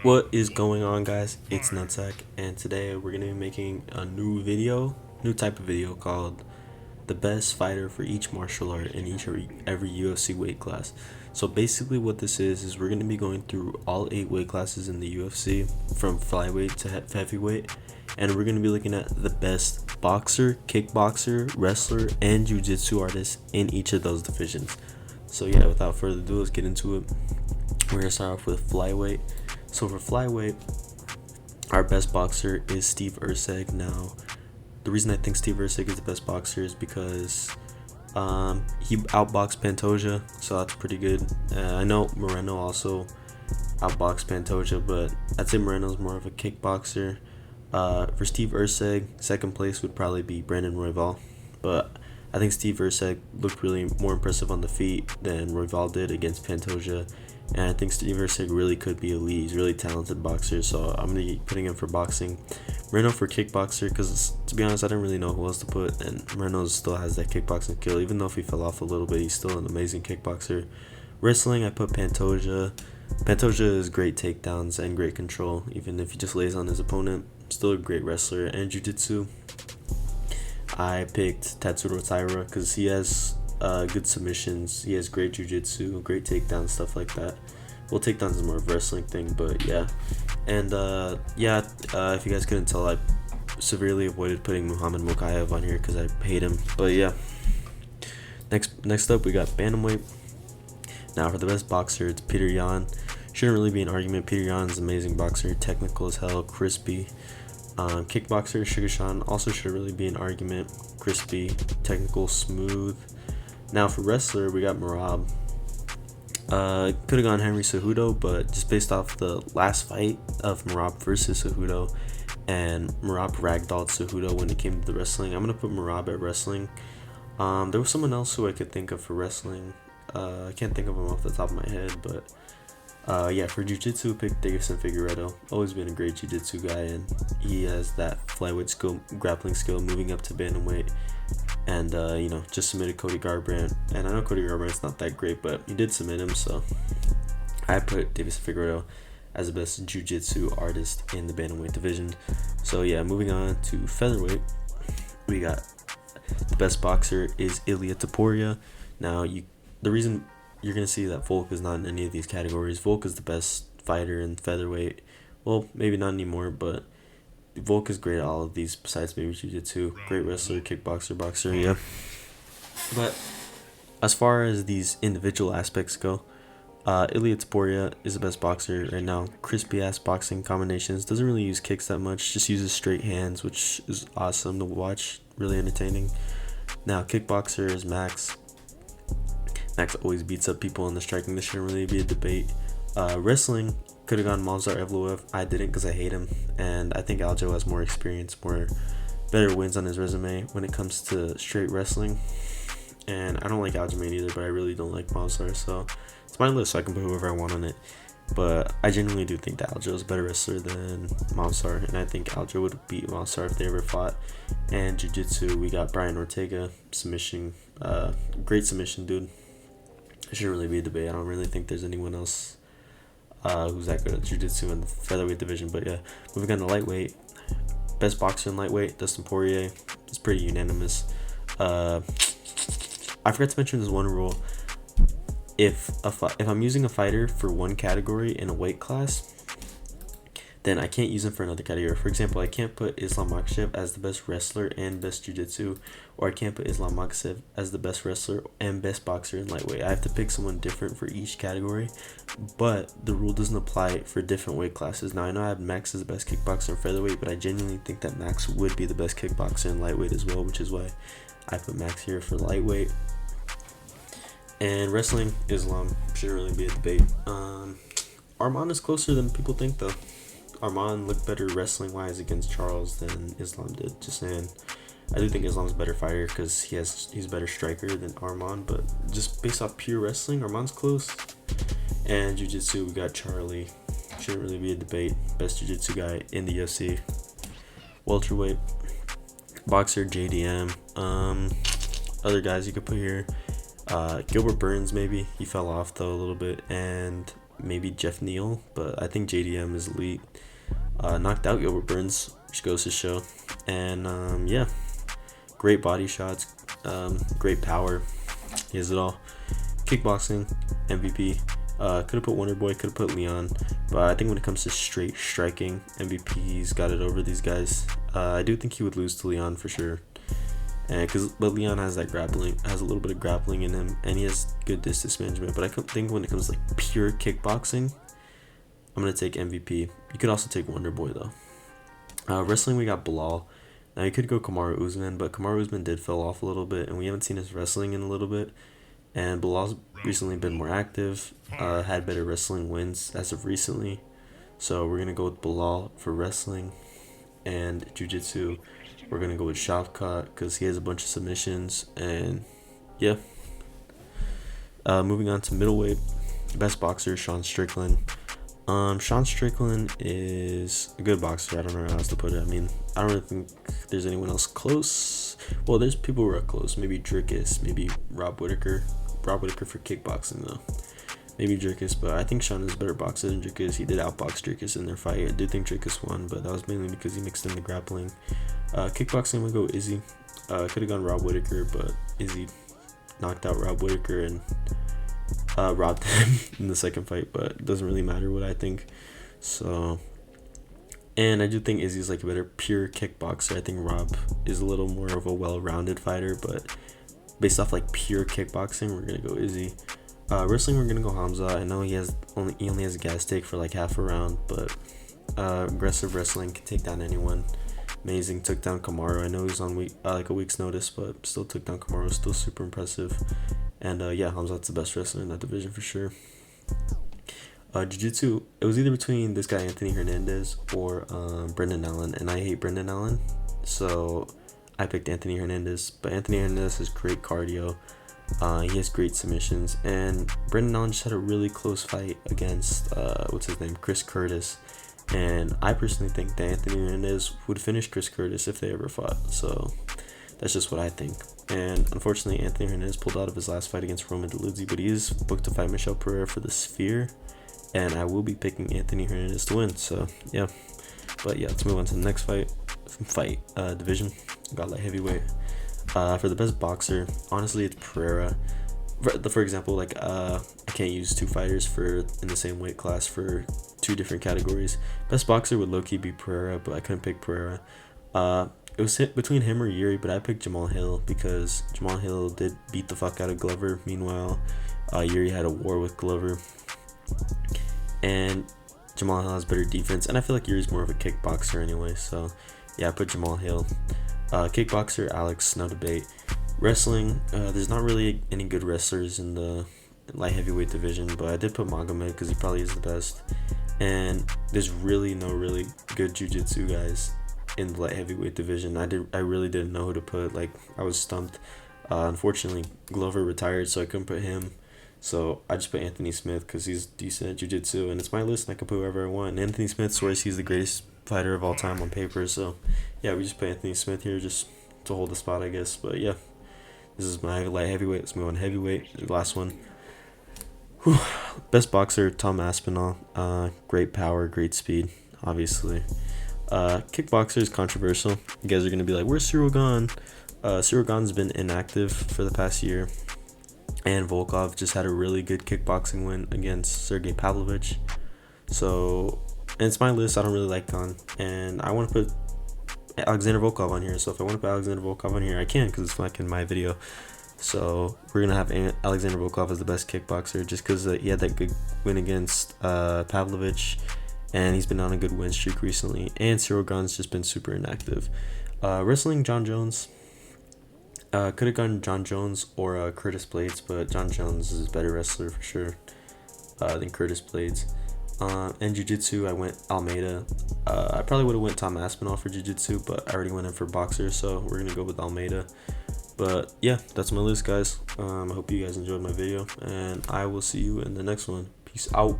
What is going on, guys? It's Nutsack, and today we're gonna be making a new type of video called the best fighter for each martial art in every UFC weight class. So basically what this is we're going to be going through all 8 weight classes in the UFC from flyweight to heavyweight, and we're going to be looking at the best boxer, kickboxer, wrestler, and jiu-jitsu artists in each of those divisions. So yeah, without further ado, let's get into it. We're going to start off with flyweight. So for flyweight, our best boxer is Steve Erceg. Now, the reason I think Steve Erceg is the best boxer is because he outboxed Pantoja, so that's pretty good. I know Moreno also outboxed Pantoja, but I'd say Moreno's more of a kickboxer. For Steve Erceg, second place would probably be Brandon Royval, but I think Steve Erceg looked really more impressive on the feet than Royval did against Pantoja. And I think Steve Erceg really could be elite. He's a really talented boxer, so I'm going to be putting him for boxing. Moreno for kickboxer, because to be honest, I didn't really know who else to put, and Moreno still has that kickboxing skill. Even though if he fell off a little bit, he's still an amazing kickboxer. Wrestling, I put Pantoja. Pantoja is great takedowns and great control, even if he just lays on his opponent. Still a great wrestler. And jiu-jitsu, I picked Tatsuro Taira because he has good submissions. He has great jiu-jitsu, great takedowns, stuff like that. Well, takedowns is more of a wrestling thing, but yeah. And if you guys couldn't tell, I severely avoided putting Muhammad Mokaev on here because I hate him. But yeah. Next up, we got Bantamweight. Now for the best boxer, it's Peter Yan. Shouldn't really be an argument. Peter Yan is an amazing boxer, technical as hell, crispy. Kickboxer, Sugar Sean also shouldn't really be an argument. Crispy, technical, smooth. Now for wrestler, we got Merab. Could have gone Henry Cejudo, but just based off the last fight of Merab versus Cejudo, and Merab ragdolled Cejudo when it came to the wrestling, I'm gonna put Merab at wrestling. There was someone else who I could think of for wrestling. I can't think of him off the top of my head, but yeah, for jiu-jitsu, pick Davison Figueiredo. Always been a great jiu-jitsu guy, and he has that flyweight skill, grappling skill, moving up to bantamweight. And just submitted Cody Garbrandt, and I know Cody Garbrandt's not that great, but he did submit him, so I put Davison Figueiredo as the best jiu-jitsu artist in the bantamweight division. So yeah, moving on to featherweight, we got the best boxer is Ilia Topuria. Now, the reason you're gonna see that Volk is not in any of these categories, Volk is the best fighter in featherweight. Well, maybe not anymore, but Volk is great at all of these besides maybe jiu-jitsu. Great wrestler, kickboxer, boxer, yeah. But as far as these individual aspects go, Ilia Topuria is the best boxer right now. Crispy ass boxing combinations. Doesn't really use kicks that much. Just uses straight hands, which is awesome to watch. Really entertaining. Now kickboxer is Max. Max always beats up people in the striking. This shouldn't really be a debate. Wrestling, could have gone Movsar Evloev. I didn't because I hate him, and I think Aljo has more experience, better wins on his resume when it comes to straight wrestling. And I don't like Aljamain either, but I really don't like Movsar, so it's my list, so I can put whoever I want on it. But I genuinely do think that Aljo is a better wrestler than Movsar, and I think Aljo would beat Movsar if they ever fought. And jiu-jitsu, we got Brian Ortega, submission, great submission, dude. It shouldn't really be a debate. I don't really think there's anyone else who's that good at jiu-jitsu in the featherweight division. But yeah, moving on to lightweight, best boxer in lightweight, Dustin Poirier. It's pretty unanimous. I forgot to mention this one rule. If I'm using a fighter for one category in a weight class, then I can't use him for another category. For example, I can't put Islam Makhachev as the best wrestler and best jiu-jitsu, or I can't put Islam Makhachev as the best wrestler and best boxer in lightweight. I have to pick someone different for each category, but the rule doesn't apply for different weight classes. Now, I know I have Max as the best kickboxer in featherweight, but I genuinely think that Max would be the best kickboxer in lightweight as well, which is why I put Max here for lightweight. And wrestling, Islam, shouldn't really be a debate. Arman is closer than people think, though. Arman looked better wrestling-wise against Charles than Islam did. Just saying. I do think Islam's a better fighter because he's a better striker than Arman, but just based off pure wrestling, Arman's close. And jiu-jitsu, we got Charlie. Shouldn't really be a debate. Best jiu-jitsu guy in the UFC. Welterweight, boxer, JDM. Other guys you could put here, Gilbert Burns, maybe. He fell off though a little bit. And maybe Jeff Neal, but I think JDM is elite. Knocked out Gilbert Burns, which goes to show. And yeah, great body shots, great power. He has it all. Kickboxing, MVP. Could have put Wonder Boy, could have put Leon, but I think when it comes to straight striking, MVP's got it over these guys. I do think he would lose to Leon for sure, but Leon has that grappling, has a little bit of grappling in him, and he has good distance management. But I think when it comes to like pure kickboxing, I'm gonna take MVP. You could also take Wonder Boy though. Wrestling, we got Bilal. Now you could go Kamaru Usman, but Kamaru Usman did fell off a little bit, and we haven't seen his wrestling in a little bit. And Bilal's recently been more active, had better wrestling wins as of recently. So we're going to go with Bilal for wrestling. And jiu-jitsu, we're going to go with Shavkat because he has a bunch of submissions. And yeah. Moving on to middleweight, best boxer, Sean Strickland. Sean Strickland is a good boxer. I don't know how else to put it. I mean, I don't really think there's anyone else close. Well, there's people who are close. Maybe Dricus, maybe Rob Whitaker. Rob Whitaker for kickboxing though. Maybe Dricus, but I think Sean is a better boxer than Dricus. He did outbox Dricus in their fight. I do think Dricus won, but that was mainly because he mixed in the grappling. Kickboxing, I'm gonna go Izzy. Could have gone Rob Whitaker, but Izzy knocked out Rob Whitaker and robbed him in the second fight, but it doesn't really matter what I think. So, and I do think Izzy's like a better pure kickboxer. I think Rob is a little more of a well-rounded fighter, but based off like pure kickboxing, we're gonna go Izzy. Wrestling, we're gonna go Hamza. I know he only has a gas take for like half a round, but aggressive wrestling can take down anyone. Amazing, took down Kamaru. I know he's on like a week's notice, but still took down Kamaru. Still super impressive. And yeah, Hamzat's the best wrestler in that division for sure. Jiu-jitsu, it was either between this guy Anthony Hernandez or Brendan Allen, and I hate Brendan Allen, so I picked Anthony Hernandez. But Anthony Hernandez has great cardio. He has great submissions, and Brendan Allen just had a really close fight against Chris Curtis. And I personally think that Anthony Hernandez would finish Chris Curtis if they ever fought. So that's just what I think. And unfortunately, Anthony Hernandez pulled out of his last fight against Roman Dolidze, but he is booked to fight Michel Pereira for the Sphere. And I will be picking Anthony Hernandez to win. So yeah. But yeah, let's move on to the next division. Got light heavyweight. For the best boxer, honestly, it's Pereira. For example, like I can't use two fighters in the same weight class for two different categories. Best boxer would low-key be Pereira, but I couldn't pick Pereira. It was between him or Yuri, but I picked Jamal Hill because Jamal Hill did beat the fuck out of Glover. Meanwhile, Yuri had a war with Glover, and Jamal Hill has better defense, and I feel like Yuri's more of a kickboxer anyway. So yeah, I put Jamal Hill. Kickboxer, Alex, no debate. Wrestling, there's not really any good wrestlers in the light heavyweight division, but I did put Magomed because he probably is the best. And there's really no really good jiu-jitsu guys in the light heavyweight division. I really didn't know who to put. Like, I was stumped. Unfortunately, Glover retired, so I couldn't put him. So I just put Anthony Smith because he's decent at jiu-jitsu, and it's my list, and I can put whoever I want. And Anthony Smith swears he's the greatest fighter of all time on paper. So yeah, we just put Anthony Smith here just to hold the spot, I guess. But yeah, this is my light heavyweight. Let's move on to heavyweight, the last one. Whew. Best boxer, Tom Aspinall. Great power, great speed, obviously. Kickboxer is controversial. You guys are going to be like, where's Cyril Gane? Cyril Gane's been inactive for the past year. And Volkov just had a really good kickboxing win against Sergey Pavlovich. So, and it's my list. I don't really like Gane. And I want to put Alexander Volkov on here. So if I want to put Alexander Volkov on here, I can because it's like in my video. So we're going to have Alexander Volkov as the best kickboxer just because he had that good win against Pavlovich. And he's been on a good win streak recently. And Cyril Gane's just been super inactive. Wrestling, John Jones. Could have gone John Jones or Curtis Blades, but John Jones is a better wrestler for sure than Curtis Blades. And jiu-jitsu, I went Almeida. I probably would have went Tom Aspinall for jiu-jitsu, but I already went in for boxer, so we're going to go with Almeida. But yeah, that's my list, guys. I hope you guys enjoyed my video, and I will see you in the next one. Peace out.